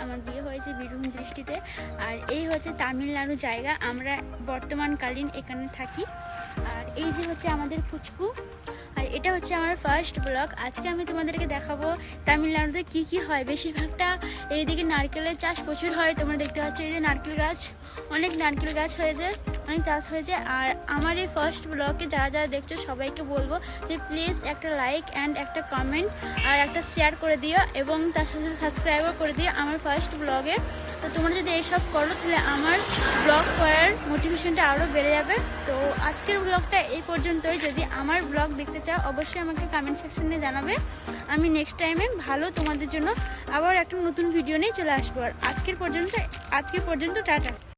আমার বিয়ে হয়েছে বীরভূম দৃষ্টিতে। আর এই হচ্ছে তামিলনাড়ু জায়গা, আমরা বর্তমানকালীন এখানে থাকি। আর এই যে হচ্ছে আমাদের পুচকু, আর এটা হচ্ছে আমার ফার্স্ট ব্লগ। আজকে আমি তোমাদেরকে দেখাবো তামিলনাড়ুতে কি কি হয়। বেশিরভাগটা এইদিকে নারকেলের চাষ প্রচুর হয়, তোমরা দেখতে পাচ্ছ এই যে নারকেল গাছ, অনেক নারকেল গাছ হয়েছে, অনেক চাষ হয়েছে। আর আমার এই ফার্স্ট ব্লগে যারা যারা দেখছো সবাইকে বলবো যে প্লিজ একটা লাইক অ্যান্ড একটা কমেন্ট আর একটা শেয়ার করে দিও, এবং তার সাথে সাবস্ক্রাইবও করে দিও আমার ফার্স্ট ব্লগে। তো তোমরা যদি এইসব করো তাহলে আমার ব্লগ করার মোটিভেশনটা আরও বেড়ে যাবে। তো আজকের ব্লগটা এই পর্যন্তই। যদি আমার ব্লগ দেখতে চাও অবশ্যই আমাকে কমেন্ট সেকশনে জানাবে। আমি নেক্সট টাইমে ভালো তোমাদের জন্য আবার একটা নতুন ভিডিও নিয়ে চলে আসবো। আর আজকের পর্যন্ত টাটা।